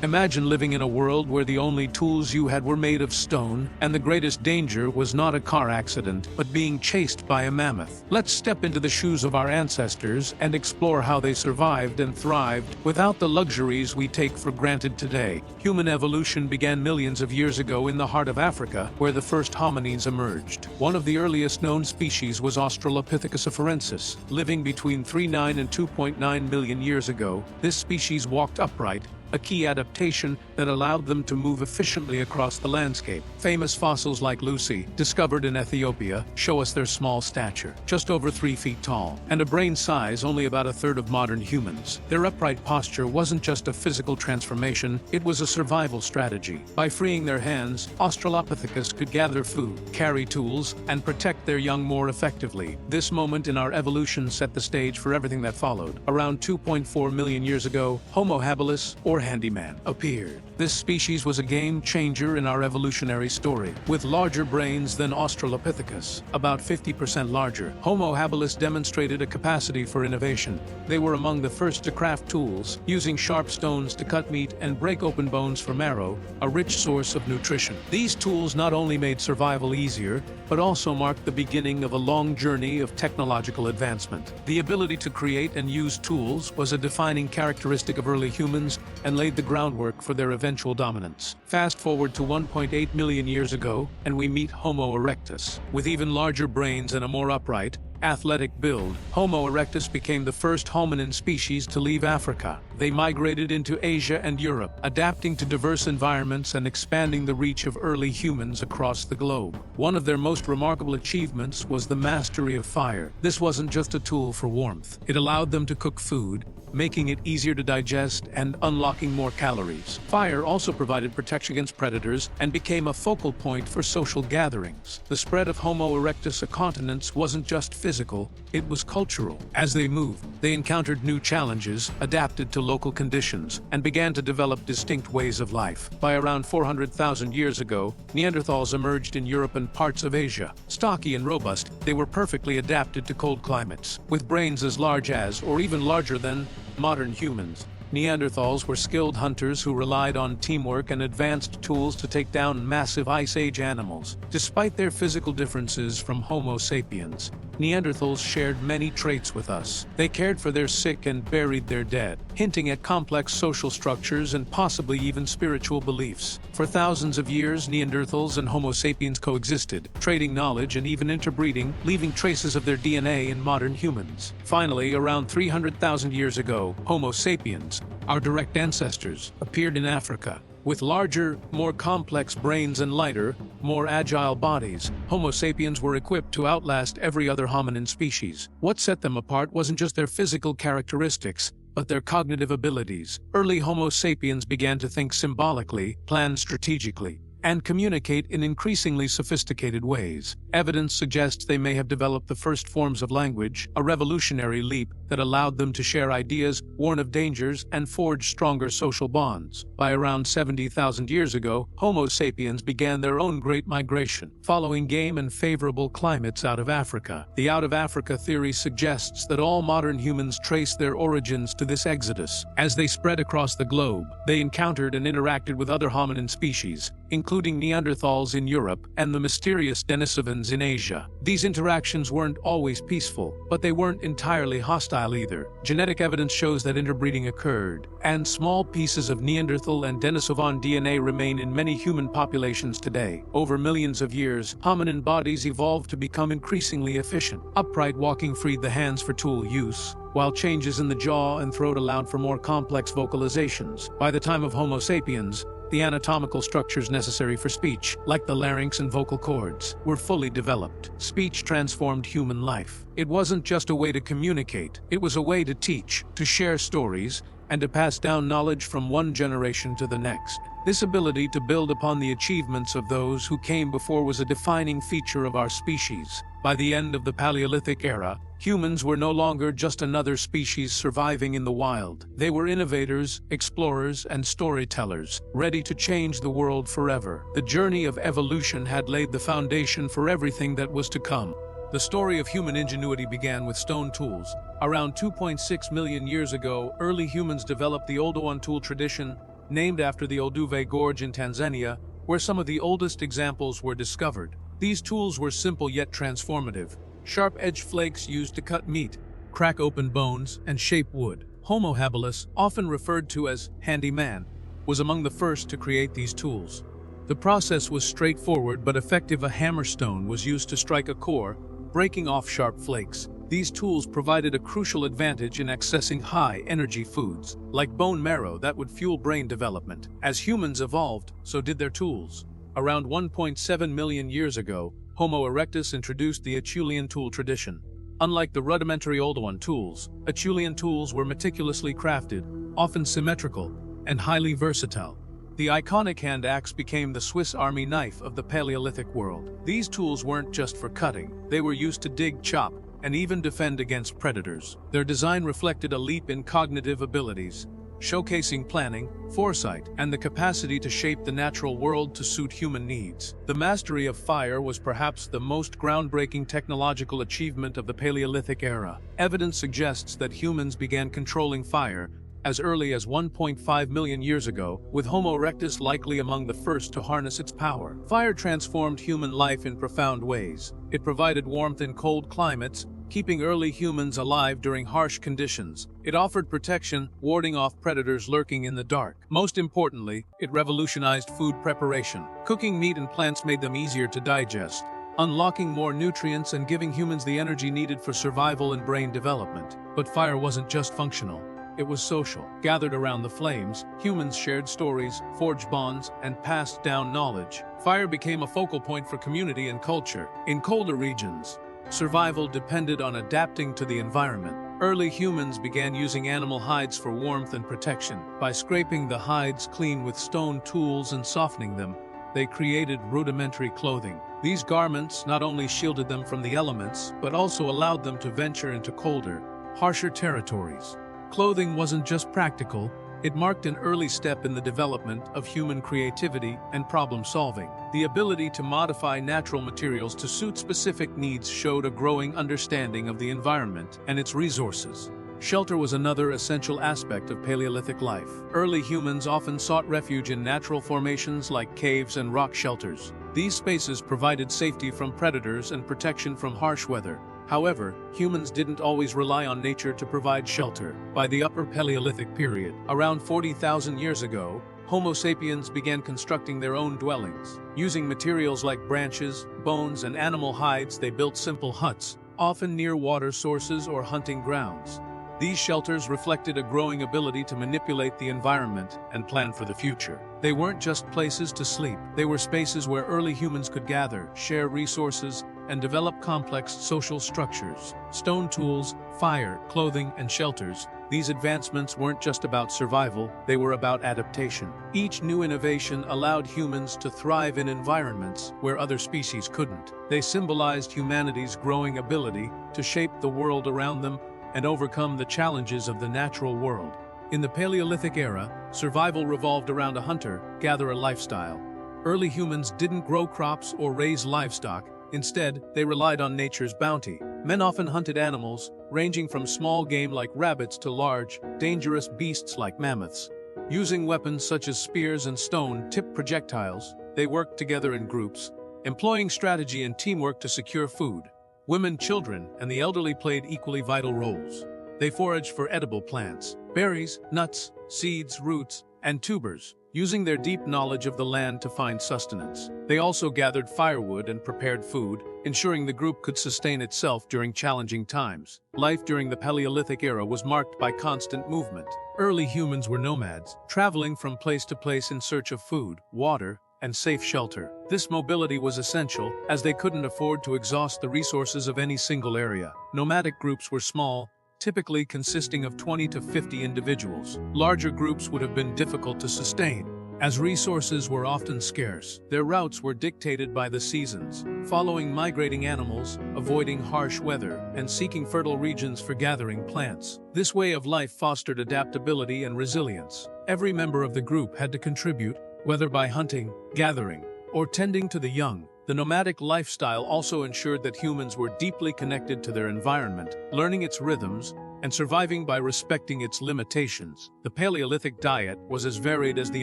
Imagine living in a world where the only tools you had were made of stone, and the greatest danger was not a car accident, but being chased by a mammoth. Let's step into the shoes of our ancestors and explore how they survived and thrived without the luxuries we take for granted today. Human evolution began millions of years ago in the heart of Africa, where the first hominins emerged. One of the earliest known species was Australopithecus afarensis. Living between 3.9 and 2.9 million years ago, this species walked upright, a key adaptation that allowed them to move efficiently across the landscape. Famous fossils like Lucy, discovered in Ethiopia, show us their small stature, just over 3 feet tall, and a brain size only about a third of modern humans. Their upright posture wasn't just a physical transformation, it was a survival strategy. By freeing their hands, Australopithecus could gather food, carry tools, and protect their young more effectively. This moment in our evolution set the stage for everything that followed. Around 2.4 million years ago, Homo habilis, or handyman, appeared. This species was a game changer in our evolutionary story. With larger brains than Australopithecus, about 50% larger, Homo habilis demonstrated a capacity for innovation. They were among the first to craft tools, using sharp stones to cut meat and break open bones for marrow, a rich source of nutrition. These tools not only made survival easier, but also marked the beginning of a long journey of technological advancement. The ability to create and use tools was a defining characteristic of early humans and laid the groundwork for their eventual dominance. Fast forward to 1.8 million years ago, and we meet Homo erectus. With even larger brains and a more upright, athletic build, Homo erectus became the first hominin species to leave Africa. They migrated into Asia and Europe, adapting to diverse environments and expanding the reach of early humans across the globe. One of their most remarkable achievements was the mastery of fire. This wasn't just a tool for warmth. It allowed them to cook food, making it easier to digest and unlocking more calories. Fire also provided protection against predators and became a focal point for social gatherings. The spread of Homo erectus continents wasn't just physical, it was cultural. As they moved, they encountered new challenges, adapted to local conditions, and began to develop distinct ways of life. By around 400,000 years ago, Neanderthals emerged in Europe and parts of Asia. Stocky and robust, they were perfectly adapted to cold climates. With brains as large as, or even larger than, modern humans, Neanderthals were skilled hunters who relied on teamwork and advanced tools to take down massive Ice Age animals. Despite their physical differences from Homo sapiens, Neanderthals shared many traits with us. They cared for their sick and buried their dead, hinting at complex social structures and possibly even spiritual beliefs. For thousands of years, Neanderthals and Homo sapiens coexisted, trading knowledge and even interbreeding, leaving traces of their DNA in modern humans. Finally, around 300,000 years ago, Homo sapiens, our direct ancestors, appeared in Africa. With larger, more complex brains and lighter, more agile bodies, Homo sapiens were equipped to outlast every other hominin species. What set them apart wasn't just their physical characteristics, but their cognitive abilities. Early Homo sapiens began to think symbolically, plan strategically, and communicate in increasingly sophisticated ways. Evidence suggests they may have developed the first forms of language, a revolutionary leap that allowed them to share ideas, warn of dangers, and forge stronger social bonds. By around 70,000 years ago, Homo sapiens began their own great migration, following game and favorable climates out of Africa. The out of Africa theory suggests that all modern humans trace their origins to this exodus. As they spread across the globe, they encountered and interacted with other hominin species, including Neanderthals in Europe and the mysterious Denisovans in Asia. These interactions weren't always peaceful, but they weren't entirely hostile either. Genetic evidence shows that interbreeding occurred, and small pieces of Neanderthal and Denisovan DNA remain in many human populations today. Over millions of years, hominin bodies evolved to become increasingly efficient. Upright walking freed the hands for tool use, while changes in the jaw and throat allowed for more complex vocalizations. By the time of Homo sapiens, the anatomical structures necessary for speech, like the larynx and vocal cords, were fully developed. Speech transformed human life. It wasn't just a way to communicate, it was a way to teach, to share stories, and to pass down knowledge from one generation to the next. This ability to build upon the achievements of those who came before was a defining feature of our species. By the end of the Paleolithic Era, humans were no longer just another species surviving in the wild. They were innovators, explorers, and storytellers, ready to change the world forever. The journey of evolution had laid the foundation for everything that was to come. The story of human ingenuity began with stone tools. Around 2.6 million years ago, early humans developed the Oldowan tool tradition, named after the Olduvai Gorge in Tanzania, where some of the oldest examples were discovered. These tools were simple yet transformative. Sharp-edged flakes used to cut meat, crack open bones, and shape wood. Homo habilis, often referred to as handy man, was among the first to create these tools. The process was straightforward but effective. A hammerstone was used to strike a core, breaking off sharp flakes. These tools provided a crucial advantage in accessing high-energy foods, like bone marrow that would fuel brain development. As humans evolved, so did their tools. Around 1.7 million years ago, Homo erectus introduced the Acheulean tool tradition. Unlike the rudimentary Oldowan tools, Acheulean tools were meticulously crafted, often symmetrical, and highly versatile. The iconic hand axe became the Swiss Army knife of the Paleolithic world. These tools weren't just for cutting, they were used to dig, chop, and even defend against predators. Their design reflected a leap in cognitive abilities, showcasing planning, foresight, and the capacity to shape the natural world to suit human needs. The mastery of fire was perhaps the most groundbreaking technological achievement of the Paleolithic era. Evidence suggests that humans began controlling fire as early as 1.5 million years ago, with Homo erectus likely among the first to harness its power. Fire transformed human life in profound ways. It provided warmth in cold climates, keeping early humans alive during harsh conditions. It offered protection, warding off predators lurking in the dark. Most importantly, it revolutionized food preparation. Cooking meat and plants made them easier to digest, unlocking more nutrients and giving humans the energy needed for survival and brain development. But fire wasn't just functional. It was social. Gathered around the flames, humans shared stories, forged bonds, and passed down knowledge. Fire became a focal point for community and culture. In colder regions, survival depended on adapting to the environment. Early humans began using animal hides for warmth and protection. By scraping the hides clean with stone tools and softening them, they created rudimentary clothing. These garments not only shielded them from the elements, but also allowed them to venture into colder, harsher territories. Clothing wasn't just practical, it marked an early step in the development of human creativity and problem-solving. The ability to modify natural materials to suit specific needs showed a growing understanding of the environment and its resources. Shelter was another essential aspect of Paleolithic life. Early humans often sought refuge in natural formations like caves and rock shelters. These spaces provided safety from predators and protection from harsh weather. However, humans didn't always rely on nature to provide shelter. By the Upper Paleolithic period, around 40,000 years ago, Homo sapiens began constructing their own dwellings. Using materials like branches, bones, and animal hides, they built simple huts, often near water sources or hunting grounds. These shelters reflected a growing ability to manipulate the environment and plan for the future. They weren't just places to sleep, they were spaces where early humans could gather, share resources, and develop complex social structures. Stone tools, fire, clothing, and shelters. These advancements weren't just about survival, they were about adaptation. Each new innovation allowed humans to thrive in environments where other species couldn't. They symbolized humanity's growing ability to shape the world around them and overcome the challenges of the natural world. In the Paleolithic era, survival revolved around a hunter-gatherer lifestyle. Early humans didn't grow crops or raise livestock. Instead, they relied on nature's bounty. Men often hunted animals, ranging from small game like rabbits to large, dangerous beasts like mammoths. Using weapons such as spears and stone-tipped projectiles, they worked together in groups, employing strategy and teamwork to secure food. Women, children, and the elderly played equally vital roles. They foraged for edible plants, berries, nuts, seeds, roots, and tubers, using their deep knowledge of the land to find sustenance. They also gathered firewood and prepared food, ensuring the group could sustain itself during challenging times. Life during the Paleolithic era was marked by constant movement. Early humans were nomads, traveling from place to place in search of food, water, and safe shelter. This mobility was essential, as they couldn't afford to exhaust the resources of any single area. Nomadic groups were small, typically consisting of 20 to 50 individuals. Larger groups would have been difficult to sustain, as resources were often scarce. Their routes were dictated by the seasons, following migrating animals, avoiding harsh weather, and seeking fertile regions for gathering plants. This way of life fostered adaptability and resilience. Every member of the group had to contribute, whether by hunting, gathering, or tending to the young. The nomadic lifestyle also ensured that humans were deeply connected to their environment, learning its rhythms and surviving by respecting its limitations. The Paleolithic diet was as varied as the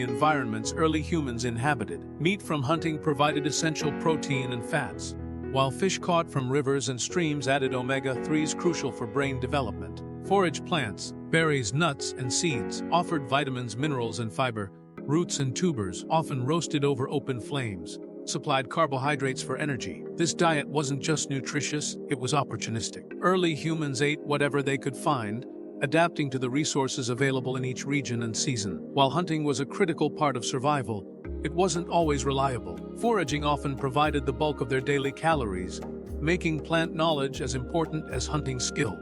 environments early humans inhabited. Meat from hunting provided essential protein and fats, while fish caught from rivers and streams added omega-3s crucial for brain development. Forage plants, berries, nuts, and seeds offered vitamins, minerals, and fiber. Roots and tubers, often roasted over open flames, supplied carbohydrates for energy. This diet wasn't just nutritious, it was opportunistic. Early humans ate whatever they could find, adapting to the resources available in each region and season. While hunting was a critical part of survival, it wasn't always reliable. Foraging often provided the bulk of their daily calories, making plant knowledge as important as hunting skill.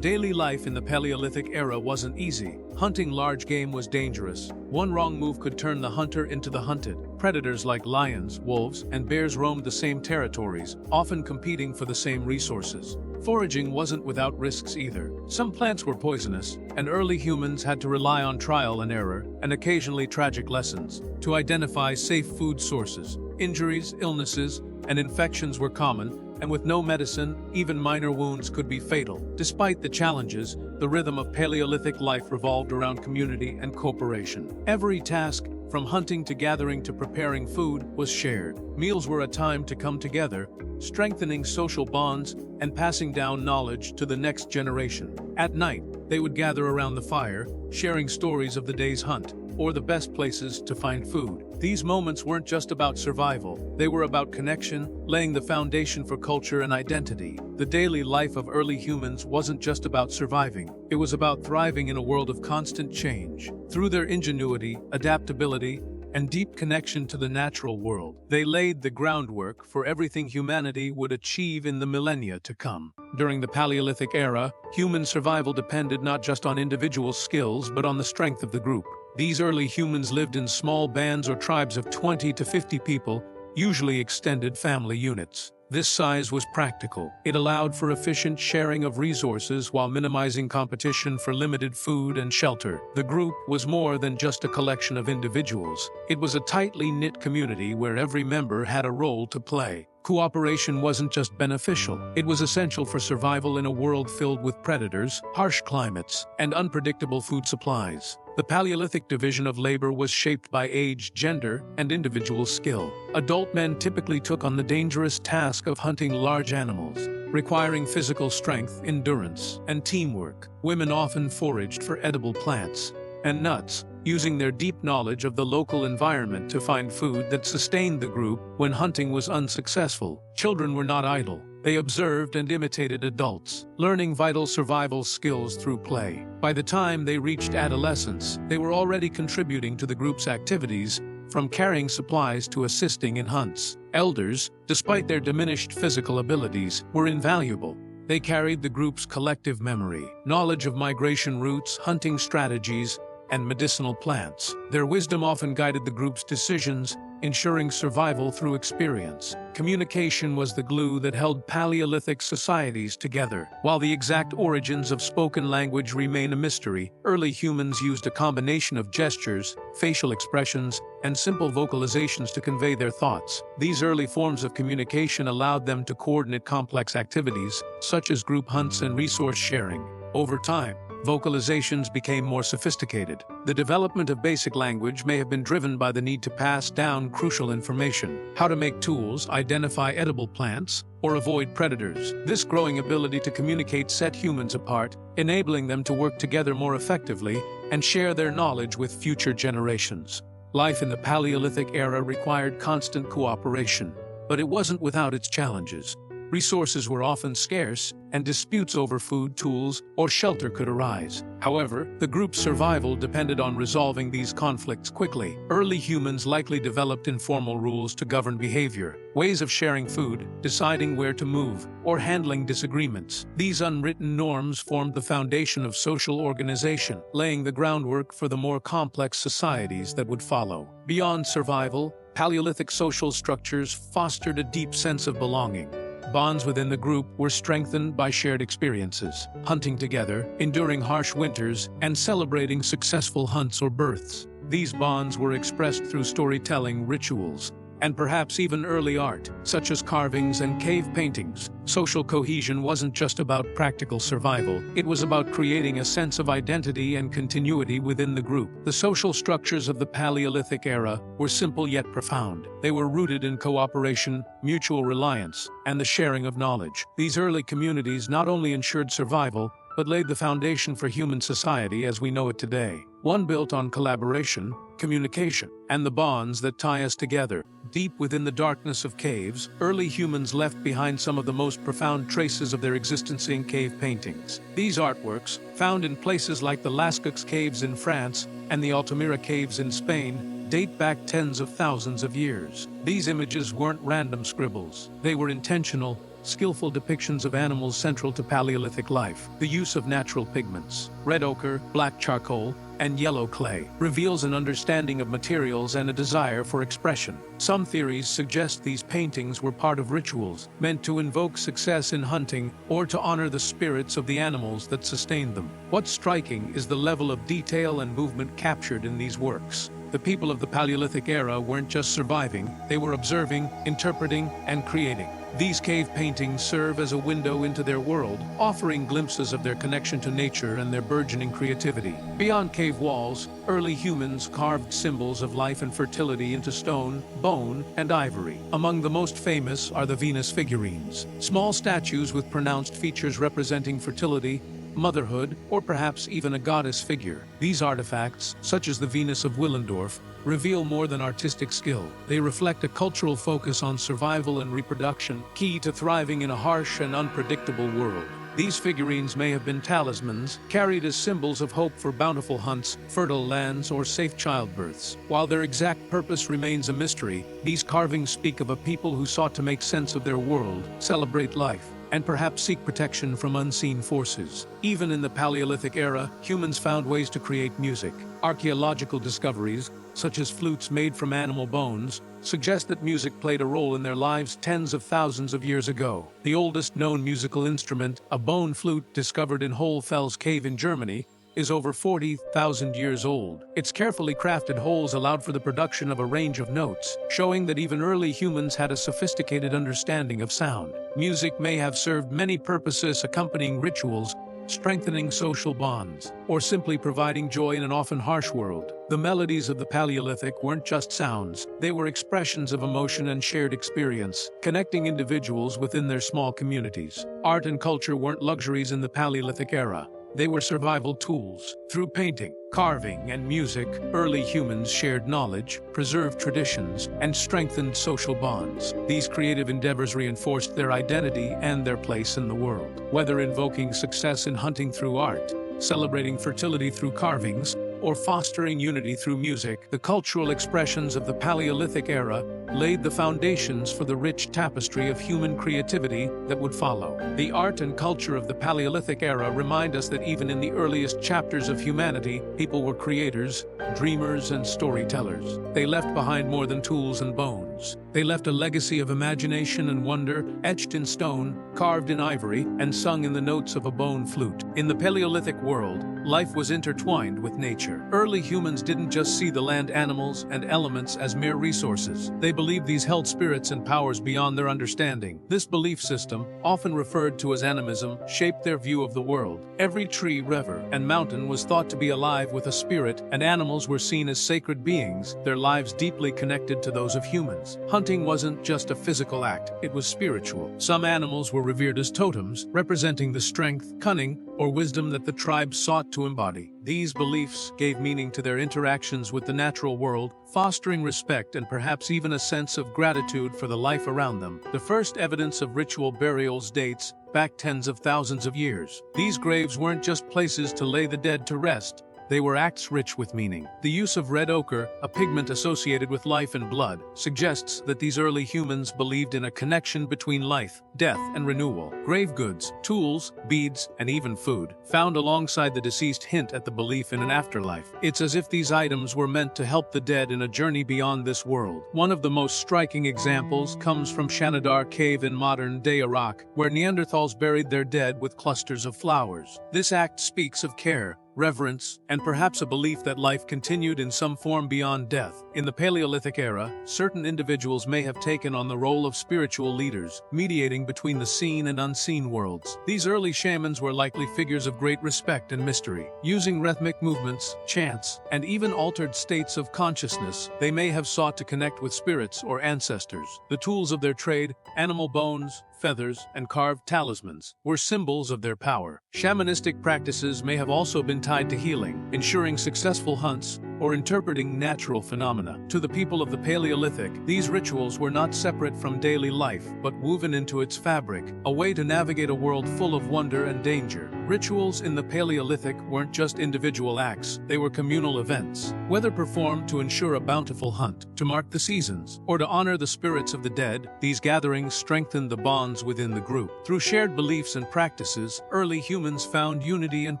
Daily life in the Paleolithic era wasn't easy. Hunting large game was dangerous. One wrong move could turn the hunter into the hunted. Predators like lions, wolves, and bears roamed the same territories, often competing for the same resources. Foraging wasn't without risks either. Some plants were poisonous, and early humans had to rely on trial and error, and occasionally tragic lessons, to identify safe food sources. Injuries, illnesses, and infections were common, and with no medicine, even minor wounds could be fatal. Despite the challenges, the rhythm of Paleolithic life revolved around community and cooperation. Every task, from hunting to gathering to preparing food, was shared. Meals were a time to come together, strengthening social bonds and passing down knowledge to the next generation. At night, they would gather around the fire, sharing stories of the day's hunt, or the best places to find food. These moments weren't just about survival, they were about connection, laying the foundation for culture and identity. The daily life of early humans wasn't just about surviving, it was about thriving in a world of constant change. Through their ingenuity, adaptability, and deep connection to the natural world, they laid the groundwork for everything humanity would achieve in the millennia to come. During the Paleolithic era, human survival depended not just on individual skills but on the strength of the group. These early humans lived in small bands or tribes of 20 to 50 people, usually extended family units. This size was practical. It allowed for efficient sharing of resources while minimizing competition for limited food and shelter. The group was more than just a collection of individuals. It was a tightly knit community where every member had a role to play. Cooperation wasn't just beneficial, it was essential for survival in a world filled with predators, harsh climates, and unpredictable food supplies. The Paleolithic division of labor was shaped by age, gender, and individual skill. Adult men typically took on the dangerous task of hunting large animals, requiring physical strength, endurance, and teamwork. Women often foraged for edible plants and nuts, using their deep knowledge of the local environment to find food that sustained the group when hunting was unsuccessful. Children were not idle. They observed and imitated adults, learning vital survival skills through play. By the time they reached adolescence, they were already contributing to the group's activities, from carrying supplies to assisting in hunts. Elders, despite their diminished physical abilities, were invaluable. They carried the group's collective memory, knowledge of migration routes, hunting strategies, and medicinal plants. Their wisdom often guided the group's decisions, ensuring survival through experience. Communication was the glue that held Paleolithic societies together. While the exact origins of spoken language remain a mystery, early humans used a combination of gestures, facial expressions, and simple vocalizations to convey their thoughts. These early forms of communication allowed them to coordinate complex activities, such as group hunts and resource sharing. Over time, vocalizations became more sophisticated. The development of basic language may have been driven by the need to pass down crucial information: how to make tools, identify edible plants, or avoid predators. This growing ability to communicate set humans apart, enabling them to work together more effectively and share their knowledge with future generations. Life in the Paleolithic era required constant cooperation, but it wasn't without its challenges. Resources were often scarce, and disputes over food, tools, or shelter could arise. However, the group's survival depended on resolving these conflicts quickly. Early humans likely developed informal rules to govern behavior, ways of sharing food, deciding where to move, or handling disagreements. These unwritten norms formed the foundation of social organization, laying the groundwork for the more complex societies that would follow. Beyond survival, Paleolithic social structures fostered a deep sense of belonging. Bonds within the group were strengthened by shared experiences, hunting together, enduring harsh winters, and celebrating successful hunts or births. These bonds were expressed through storytelling, rituals, and perhaps even early art, such as carvings and cave paintings. Social cohesion wasn't just about practical survival, it was about creating a sense of identity and continuity within the group. The social structures of the Paleolithic era were simple yet profound. They were rooted in cooperation, mutual reliance, and the sharing of knowledge. These early communities not only ensured survival, but laid the foundation for human society as we know it today. One built on collaboration, communication, and the bonds that tie us together. Deep within the darkness of caves, early humans left behind some of the most profound traces of their existence in cave paintings. These artworks, found in places like the Lascaux Caves in France and the Altamira Caves in Spain, date back tens of thousands of years. These images weren't random scribbles. They were intentional, skillful depictions of animals central to Paleolithic life. The use of natural pigments, red ochre, black charcoal, and yellow clay, reveals an understanding of materials and a desire for expression. Some theories suggest these paintings were part of rituals meant to invoke success in hunting or to honor the spirits of the animals that sustained them. What's striking is the level of detail and movement captured in these works. The people of the Paleolithic era weren't just surviving, they were observing, interpreting, and creating. These cave paintings serve as a window into their world, offering glimpses of their connection to nature and their burgeoning creativity. Beyond cave walls, early humans carved symbols of life and fertility into stone, bone, and ivory. Among the most famous are the Venus figurines, small statues with pronounced features representing fertility, motherhood, or perhaps even a goddess figure. These artifacts, such as the Venus of Willendorf, reveal more than artistic skill. They reflect a cultural focus on survival and reproduction, key to thriving in a harsh and unpredictable world. These figurines may have been talismans, carried as symbols of hope for bountiful hunts, fertile lands, or safe childbirths. While their exact purpose remains a mystery, these carvings speak of a people who sought to make sense of their world, celebrate life, and perhaps seek protection from unseen forces. Even in the Paleolithic era, humans found ways to create music. Archaeological discoveries, such as flutes made from animal bones, suggest that music played a role in their lives tens of thousands of years ago. The oldest known musical instrument, a bone flute discovered in Hohlfels Cave in Germany, is over 40,000 years old. Its carefully crafted holes allowed for the production of a range of notes, showing that even early humans had a sophisticated understanding of sound. Music may have served many purposes, accompanying rituals, strengthening social bonds, or simply providing joy in an often harsh world. The melodies of the Paleolithic weren't just sounds, they were expressions of emotion and shared experience, connecting individuals within their small communities. Art and culture weren't luxuries in the Paleolithic era. They were survival tools. Through painting, carving, and music, early humans shared knowledge, preserved traditions, and strengthened social bonds. These creative endeavors reinforced their identity and their place in the world. Whether invoking success in hunting through art, celebrating fertility through carvings, or fostering unity through music, the cultural expressions of the Paleolithic era laid the foundations for the rich tapestry of human creativity that would follow. The art and culture of the Paleolithic era remind us that even in the earliest chapters of humanity, people were creators, dreamers, and storytellers. They left behind more than tools and bones. They left a legacy of imagination and wonder, etched in stone, carved in ivory, and sung in the notes of a bone flute. In the Paleolithic world, life was intertwined with nature. Early humans didn't just see the land, animals, and elements as mere resources. They believed these held spirits and powers beyond their understanding. This belief system, often referred to as animism, shaped their view of the world. Every tree, river, and mountain was thought to be alive with a spirit, and animals were seen as sacred beings, their lives deeply connected to those of humans. Hunting wasn't just a physical act, it was spiritual. Some animals were revered as totems, representing the strength, cunning, or wisdom that the tribe sought to embody. These beliefs gave meaning to their interactions with the natural world, fostering respect and perhaps even a sense of gratitude for the life around them. The first evidence of ritual burials dates back tens of thousands of years. These graves weren't just places to lay the dead to rest. They were acts rich with meaning. The use of red ochre, a pigment associated with life and blood, suggests that these early humans believed in a connection between life, death, and renewal. Grave goods, tools, beads, and even food, found alongside the deceased, hint at the belief in an afterlife. It's as if these items were meant to help the dead in a journey beyond this world. One of the most striking examples comes from Shanidar Cave in modern-day Iraq, where Neanderthals buried their dead with clusters of flowers. This act speaks of care, reverence, and perhaps a belief that life continued in some form beyond death. In the Paleolithic era, certain individuals may have taken on the role of spiritual leaders, mediating between the seen and unseen worlds. These early shamans were likely figures of great respect and mystery. Using rhythmic movements, chants, and even altered states of consciousness, they may have sought to connect with spirits or ancestors. The tools of their trade, animal bones, feathers, and carved talismans, were symbols of their power. Shamanistic practices may have also been tied to healing, ensuring successful hunts, or interpreting natural phenomena. To the people of the Paleolithic, these rituals were not separate from daily life, but woven into its fabric, a way to navigate a world full of wonder and danger. Rituals in the Paleolithic weren't just individual acts, they were communal events. Whether performed to ensure a bountiful hunt, to mark the seasons, or to honor the spirits of the dead, these gatherings strengthened the bonds within the group. Through shared beliefs and practices, early humans found unity and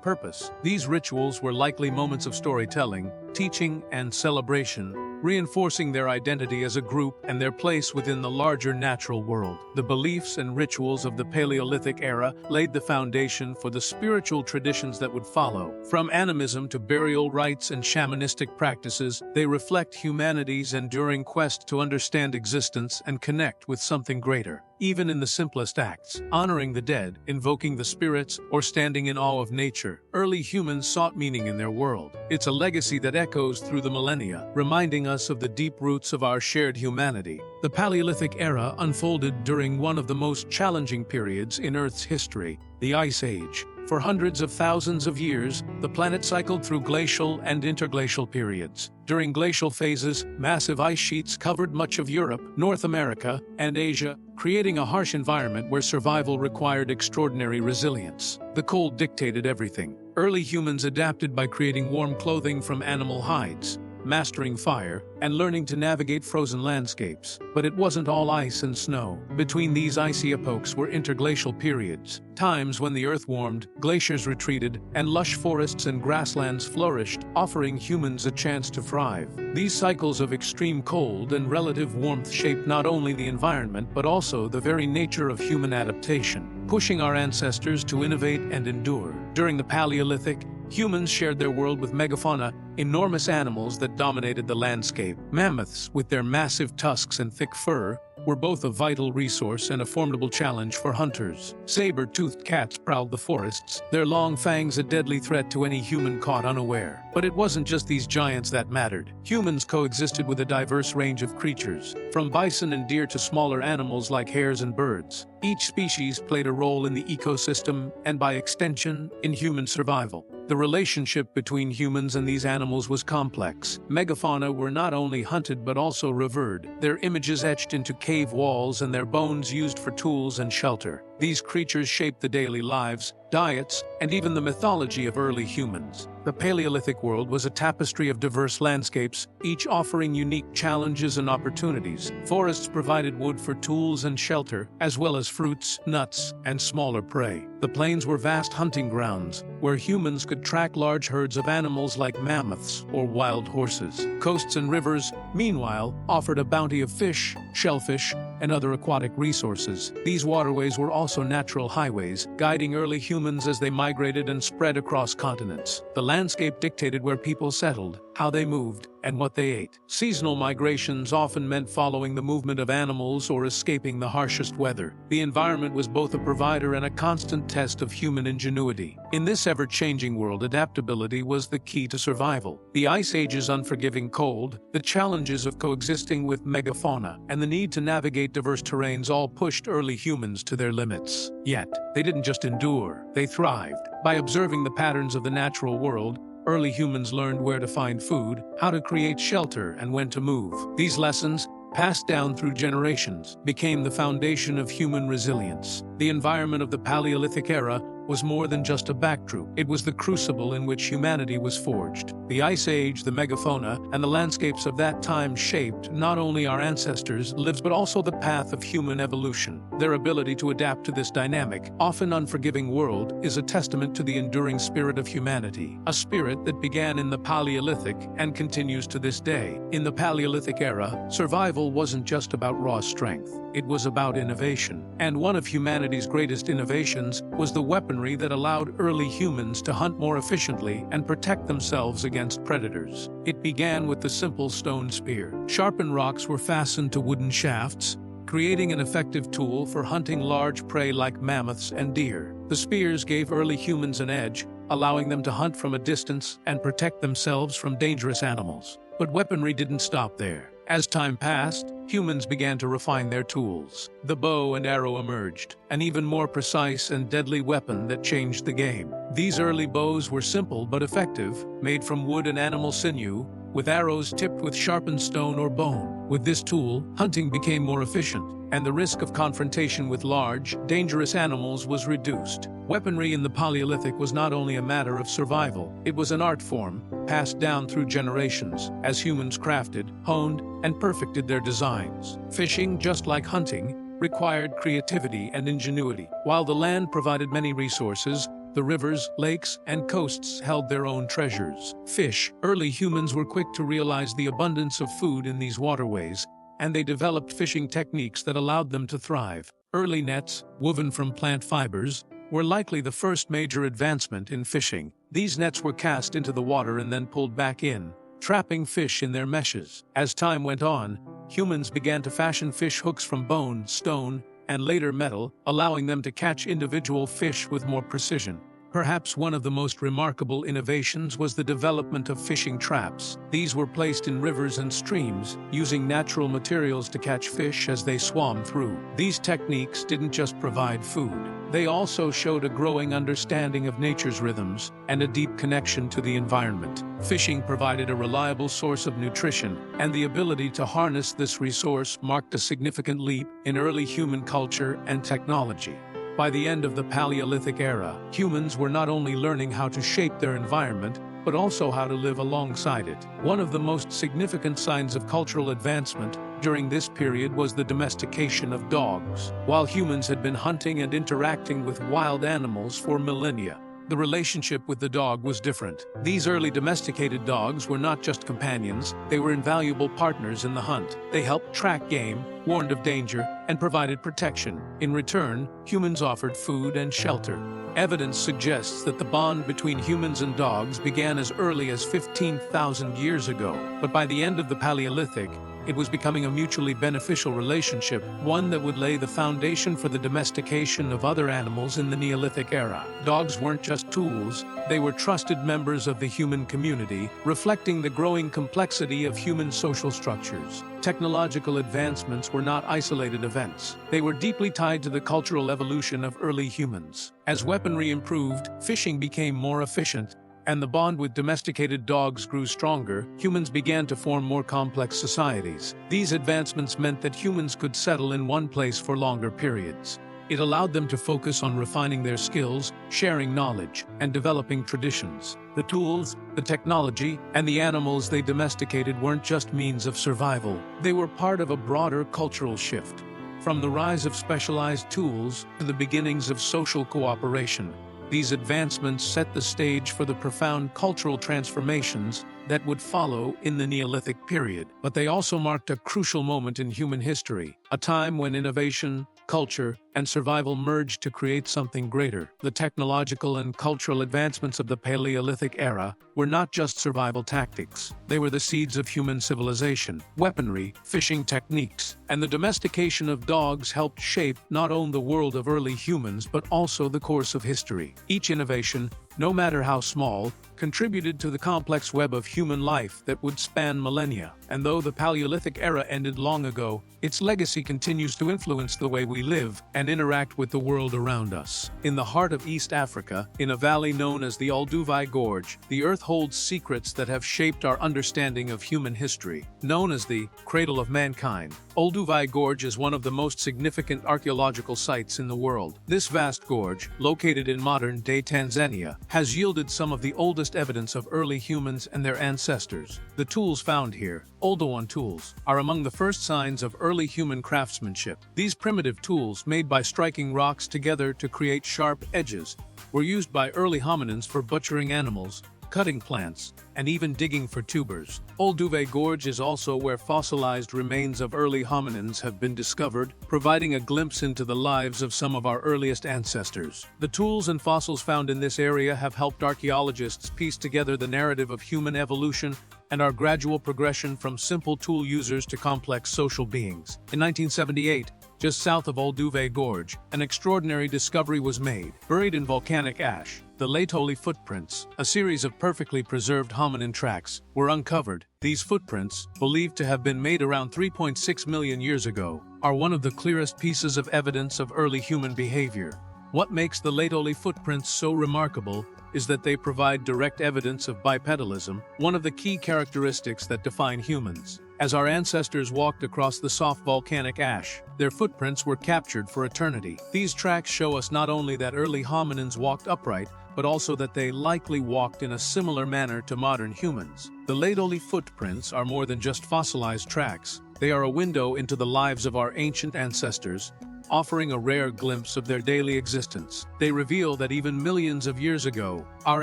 purpose. These rituals were likely moments of storytelling, teaching, and celebration, reinforcing their identity as a group and their place within the larger natural world. The beliefs and rituals of the Paleolithic era laid the foundation for the spiritual traditions that would follow. From animism to burial rites and shamanistic practices, they reflect humanity's enduring quest to understand existence and connect with something greater. Even in the simplest acts, honoring the dead, invoking the spirits, or standing in awe of nature, early humans sought meaning in their world. It's a legacy that echoes through the millennia, reminding us of the deep roots of our shared humanity. The Paleolithic era unfolded during one of the most challenging periods in Earth's history, the Ice Age. For hundreds of thousands of years, the planet cycled through glacial and interglacial periods. During glacial phases, massive ice sheets covered much of Europe, North America, and Asia, creating a harsh environment where survival required extraordinary resilience. The cold dictated everything. Early humans adapted by creating warm clothing from animal hides, mastering fire, and learning to navigate frozen landscapes. But it wasn't all ice and snow. Between these icy epochs were interglacial periods, times when the earth warmed, glaciers retreated, and lush forests and grasslands flourished, offering humans a chance to thrive. These cycles of extreme cold and relative warmth shaped not only the environment but also the very nature of human adaptation, pushing our ancestors to innovate and endure. During the Paleolithic, humans shared their world with megafauna, enormous animals that dominated the landscape. Mammoths, with their massive tusks and thick fur, were both a vital resource and a formidable challenge for hunters. Saber-toothed cats prowled the forests, their long fangs a deadly threat to any human caught unaware. But it wasn't just these giants that mattered. Humans coexisted with a diverse range of creatures, from bison and deer to smaller animals like hares and birds. Each species played a role in the ecosystem and, by extension, in human survival. The relationship between humans and these animals was complex. Megafauna were not only hunted but also revered, their images etched into cave walls and their bones used for tools and shelter. These creatures shaped the daily lives, diets, and even the mythology of early humans. The Paleolithic world was a tapestry of diverse landscapes, each offering unique challenges and opportunities. Forests provided wood for tools and shelter, as well as fruits, nuts, and smaller prey. The plains were vast hunting grounds, where humans could track large herds of animals like mammoths or wild horses. Coasts and rivers, meanwhile, offered a bounty of fish, shellfish, and other aquatic resources. These waterways were also natural highways, guiding early humans as they migrated and spread across continents. The landscape dictated where people settled, how they moved, and what they ate. Seasonal migrations often meant following the movement of animals or escaping the harshest weather. The environment was both a provider and a constant test of human ingenuity. In this ever-changing world, adaptability was the key to survival. The Ice Age's unforgiving cold, the challenges of coexisting with megafauna, and the need to navigate diverse terrains all pushed early humans to their limits. Yet, they didn't just endure, they thrived. By observing the patterns of the natural world, early humans learned where to find food, how to create shelter, and when to move. These lessons, passed down through generations, became the foundation of human resilience. The environment of the Paleolithic era was more than just a backdrop. It was the crucible in which humanity was forged. The Ice Age, the megafauna, and the landscapes of that time shaped not only our ancestors' lives but also the path of human evolution. Their ability to adapt to this dynamic, often unforgiving world is a testament to the enduring spirit of humanity, a spirit that began in the Paleolithic and continues to this day. In the Paleolithic era, survival wasn't just about raw strength. It was about innovation. And one of humanity's greatest innovations was the weaponry that allowed early humans to hunt more efficiently and protect themselves against predators. It began with the simple stone spear. Sharpened rocks were fastened to wooden shafts, creating an effective tool for hunting large prey like mammoths and deer. The spears gave early humans an edge, allowing them to hunt from a distance and protect themselves from dangerous animals. But weaponry didn't stop there. As time passed, humans began to refine their tools. The bow and arrow emerged, an even more precise and deadly weapon that changed the game. These early bows were simple but effective, made from wood and animal sinew, with arrows tipped with sharpened stone or bone. With this tool, hunting became more efficient, and the risk of confrontation with large, dangerous animals was reduced. Weaponry in the Paleolithic was not only a matter of survival, it was an art form, passed down through generations, as humans crafted, honed, and perfected their designs. Fishing, just like hunting, required creativity and ingenuity. While the land provided many resources, the rivers, lakes, and coasts held their own treasures. Fish. Early humans were quick to realize the abundance of food in these waterways, and they developed fishing techniques that allowed them to thrive. Early nets, woven from plant fibers, were likely the first major advancement in fishing. These nets were cast into the water and then pulled back in, trapping fish in their meshes. As time went on, humans began to fashion fish hooks from bone, stone, and later metal, allowing them to catch individual fish with more precision. Perhaps one of the most remarkable innovations was the development of fishing traps. These were placed in rivers and streams, using natural materials to catch fish as they swam through. These techniques didn't just provide food. They also showed a growing understanding of nature's rhythms and a deep connection to the environment. Fishing provided a reliable source of nutrition, and the ability to harness this resource marked a significant leap in early human culture and technology. By the end of the Paleolithic era, humans were not only learning how to shape their environment, but also how to live alongside it. One of the most significant signs of cultural advancement during this period was the domestication of dogs. While humans had been hunting and interacting with wild animals for millennia, the relationship with the dog was different. These early domesticated dogs were not just companions, they were invaluable partners in the hunt. They helped track game, warned of danger, and provided protection. In return, humans offered food and shelter. Evidence suggests that the bond between humans and dogs began as early as 15,000 years ago. But by the end of the Paleolithic, it was becoming a mutually beneficial relationship, one that would lay the foundation for the domestication of other animals in the Neolithic era. Dogs weren't just tools, they were trusted members of the human community, reflecting the growing complexity of human social structures. Technological advancements were not isolated events. They were deeply tied to the cultural evolution of early humans. As weaponry improved, fishing became more efficient, and the bond with domesticated dogs grew stronger, humans began to form more complex societies. These advancements meant that humans could settle in one place for longer periods. It allowed them to focus on refining their skills, sharing knowledge, and developing traditions. The tools, the technology, and the animals they domesticated weren't just means of survival. They were part of a broader cultural shift. From the rise of specialized tools to the beginnings of social cooperation, these advancements set the stage for the profound cultural transformations that would follow in the Neolithic period. But they also marked a crucial moment in human history, a time when innovation, culture, and survival merged to create something greater. The technological and cultural advancements of the Paleolithic era were not just survival tactics. They were the seeds of human civilization. Weaponry, fishing techniques, and the domestication of dogs helped shape not only the world of early humans but also the course of history. Each innovation, no matter how small, contributed to the complex web of human life that would span millennia. And though the Paleolithic era ended long ago, its legacy continues to influence the way we live and interact with the world around us. In the heart of East Africa, in a valley known as the Olduvai Gorge, the earth holds secrets that have shaped our understanding of human history. Known as the cradle of mankind, Olduvai Gorge is one of the most significant archaeological sites in the world. This vast gorge, located in modern-day Tanzania, has yielded some of the oldest evidence of early humans and their ancestors. The tools found here, Oldowan tools, are among the first signs of early human craftsmanship. These primitive tools, made by striking rocks together to create sharp edges, were used by early hominins for butchering animals, cutting plants, and even digging for tubers. Olduvai Gorge is also where fossilized remains of early hominins have been discovered, providing a glimpse into the lives of some of our earliest ancestors. The tools and fossils found in this area have helped archaeologists piece together the narrative of human evolution and our gradual progression from simple tool users to complex social beings. In 1978, just south of Olduvai Gorge, an extraordinary discovery was made. Buried in volcanic ash, the Laetoli footprints, a series of perfectly preserved hominin tracks, were uncovered. These footprints, believed to have been made around 3.6 million years ago, are one of the clearest pieces of evidence of early human behavior. What makes the Laetoli footprints so remarkable is that they provide direct evidence of bipedalism, one of the key characteristics that define humans. As our ancestors walked across the soft volcanic ash, their footprints were captured for eternity. These tracks show us not only that early hominins walked upright, but also that they likely walked in a similar manner to modern humans. The Laetoli footprints are more than just fossilized tracks. They are a window into the lives of our ancient ancestors, offering a rare glimpse of their daily existence. They reveal that even millions of years ago, our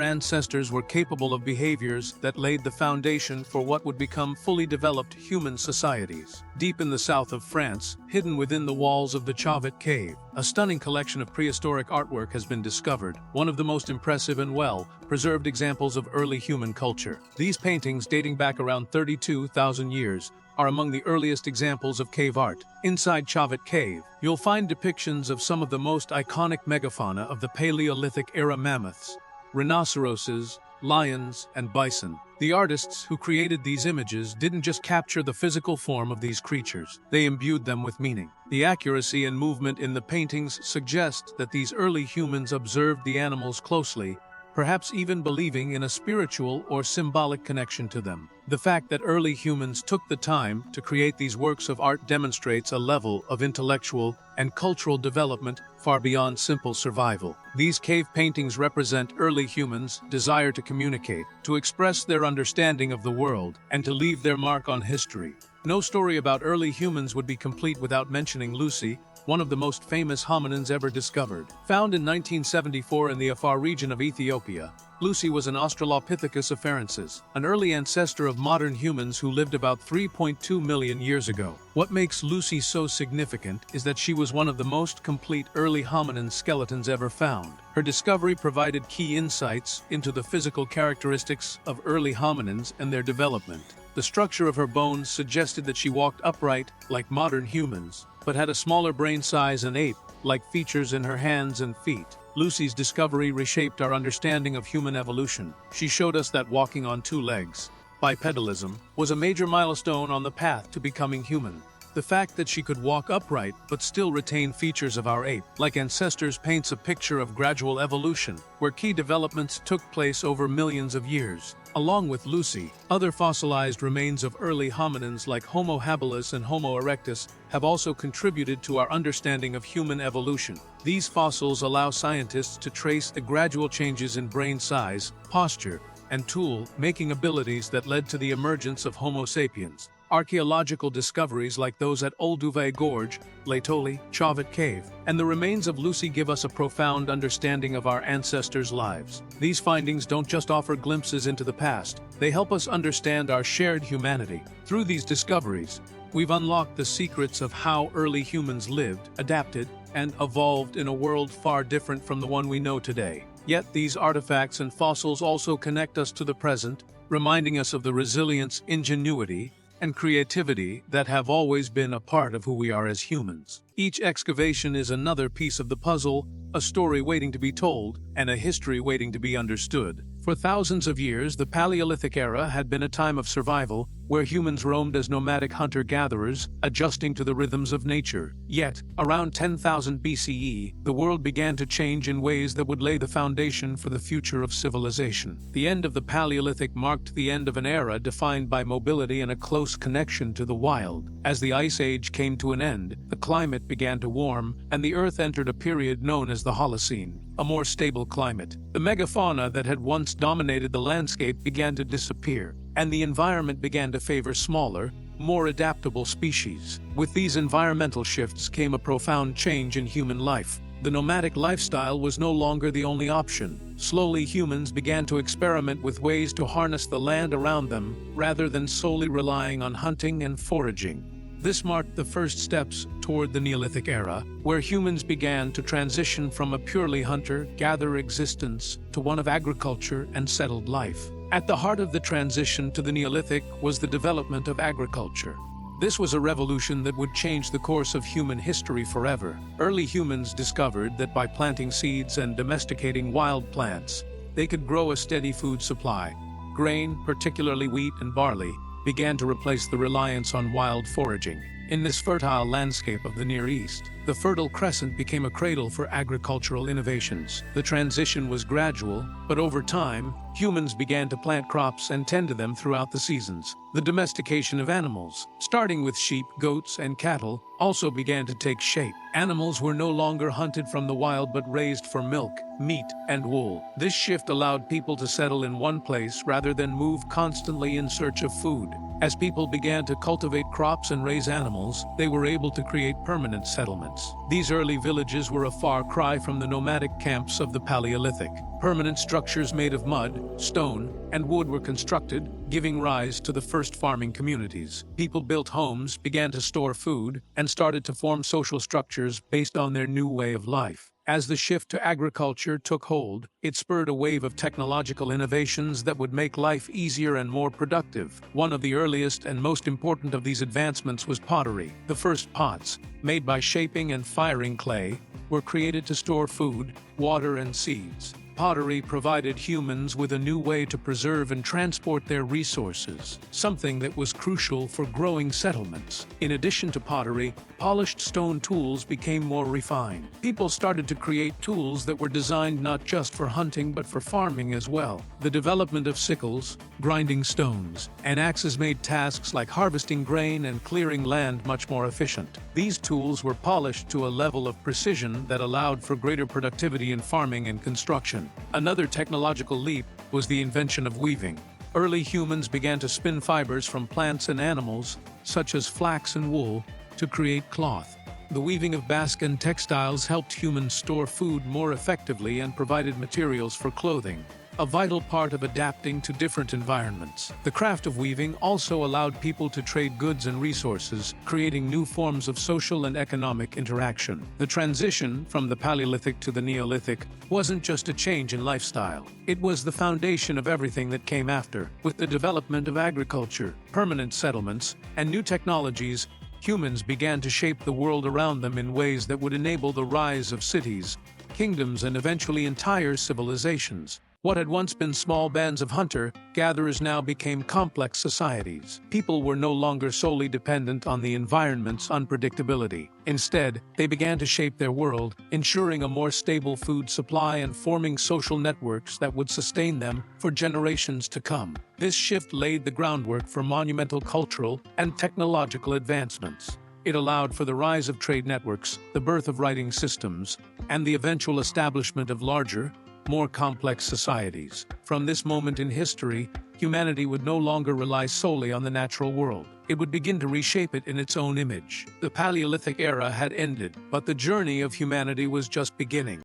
ancestors were capable of behaviors that laid the foundation for what would become fully developed human societies. Deep in the south of France, hidden within the walls of the Chauvet Cave, a stunning collection of prehistoric artwork has been discovered, one of the most impressive and well-preserved examples of early human culture. These paintings, dating back around 32,000 years, are among the earliest examples of cave art. Inside Chauvet Cave, you'll find depictions of some of the most iconic megafauna of the Paleolithic era: mammoths, rhinoceroses, lions, and bison. The artists who created these images didn't just capture the physical form of these creatures, they imbued them with meaning. The accuracy and movement in the paintings suggest that these early humans observed the animals closely, perhaps even believing in a spiritual or symbolic connection to them. The fact that early humans took the time to create these works of art demonstrates a level of intellectual and cultural development far beyond simple survival. These cave paintings represent early humans' desire to communicate, to express their understanding of the world, and to leave their mark on history. No story about early humans would be complete without mentioning Lucy, one of the most famous hominins ever discovered. Found in 1974 in the Afar region of Ethiopia, Lucy was an Australopithecus afarensis, an early ancestor of modern humans who lived about 3.2 million years ago. What makes Lucy so significant is that she was one of the most complete early hominin skeletons ever found. Her discovery provided key insights into the physical characteristics of early hominins and their development. The structure of her bones suggested that she walked upright like modern humans, but had a smaller brain size and ape-like features in her hands and feet. Lucy's discovery reshaped our understanding of human evolution. She showed us that walking on two legs, bipedalism, was a major milestone on the path to becoming human. The fact that she could walk upright but still retain features of our ape-like ancestors paints a picture of gradual evolution, where key developments took place over millions of years. Along with Lucy, other fossilized remains of early hominins like Homo habilis and Homo erectus have also contributed to our understanding of human evolution. These fossils allow scientists to trace the gradual changes in brain size, posture, and tool-making abilities that led to the emergence of Homo sapiens. Archaeological discoveries like those at Olduvai Gorge, Laetoli, Chauvet Cave, and the remains of Lucy give us a profound understanding of our ancestors' lives. These findings don't just offer glimpses into the past, they help us understand our shared humanity. Through these discoveries, we've unlocked the secrets of how early humans lived, adapted, and evolved in a world far different from the one we know today. Yet these artifacts and fossils also connect us to the present, reminding us of the resilience, ingenuity, and creativity that have always been a part of who we are as humans. Each excavation is another piece of the puzzle, a story waiting to be told, and a history waiting to be understood. For thousands of years, the Paleolithic Era had been a time of survival, where humans roamed as nomadic hunter-gatherers, adjusting to the rhythms of nature. Yet, around 10,000 BCE, the world began to change in ways that would lay the foundation for the future of civilization. The end of the Paleolithic marked the end of an era defined by mobility and a close connection to the wild. As the Ice Age came to an end, the climate began to warm, and the Earth entered a period known as the Holocene, a more stable climate. The megafauna that had once dominated the landscape began to disappear, and the environment began to favor smaller, more adaptable species. With these environmental shifts came a profound change in human life. The nomadic lifestyle was no longer the only option. Slowly, humans began to experiment with ways to harness the land around them, rather than solely relying on hunting and foraging. This marked the first steps toward the Neolithic Era, where humans began to transition from a purely hunter-gatherer existence to one of agriculture and settled life. At the heart of the transition to the Neolithic was the development of agriculture. This was a revolution that would change the course of human history forever. Early humans discovered that by planting seeds and domesticating wild plants, they could grow a steady food supply. Grain, particularly wheat and barley, began to replace the reliance on wild foraging. In this fertile landscape of the Near East, the Fertile Crescent became a cradle for agricultural innovations. The transition was gradual, but over time, humans began to plant crops and tend to them throughout the seasons. The domestication of animals, starting with sheep, goats, and cattle, also began to take shape. Animals were no longer hunted from the wild but raised for milk, meat, and wool. This shift allowed people to settle in one place rather than move constantly in search of food. As people began to cultivate crops and raise animals, they were able to create permanent settlements. These early villages were a far cry from the nomadic camps of the Paleolithic. Permanent structures made of mud, stone, and wood were constructed, giving rise to the first farming communities. People built homes, began to store food, and started to form social structures based on their new way of life. As the shift to agriculture took hold, it spurred a wave of technological innovations that would make life easier and more productive. One of the earliest and most important of these advancements was pottery. The first pots, made by shaping and firing clay, were created to store food, water, and seeds. Pottery provided humans with a new way to preserve and transport their resources, something that was crucial for growing settlements. In addition to pottery, polished stone tools became more refined. People started to create tools that were designed not just for hunting but for farming as well. The development of sickles, grinding stones, and axes made tasks like harvesting grain and clearing land much more efficient. These tools were polished to a level of precision that allowed for greater productivity in farming and construction. Another technological leap was the invention of weaving. Early humans began to spin fibers from plants and animals, such as flax and wool, to create cloth. The weaving of basque textiles helped humans store food more effectively and provided materials for clothing, a vital part of adapting to different environments. The craft of weaving also allowed people to trade goods and resources, creating new forms of social and economic interaction. The transition from the Paleolithic to the Neolithic wasn't just a change in lifestyle. It was the foundation of everything that came after. With the development of agriculture, permanent settlements, and new technologies, humans began to shape the world around them in ways that would enable the rise of cities, kingdoms, and eventually entire civilizations. What had once been small bands of hunter-gatherers now became complex societies. People were no longer solely dependent on the environment's unpredictability. Instead, they began to shape their world, ensuring a more stable food supply and forming social networks that would sustain them for generations to come. This shift laid the groundwork for monumental cultural and technological advancements. It allowed for the rise of trade networks, the birth of writing systems, and the eventual establishment of larger, more complex societies. From this moment in history, humanity would no longer rely solely on the natural world. It would begin to reshape it in its own image. The Paleolithic era had ended, but the journey of humanity was just beginning.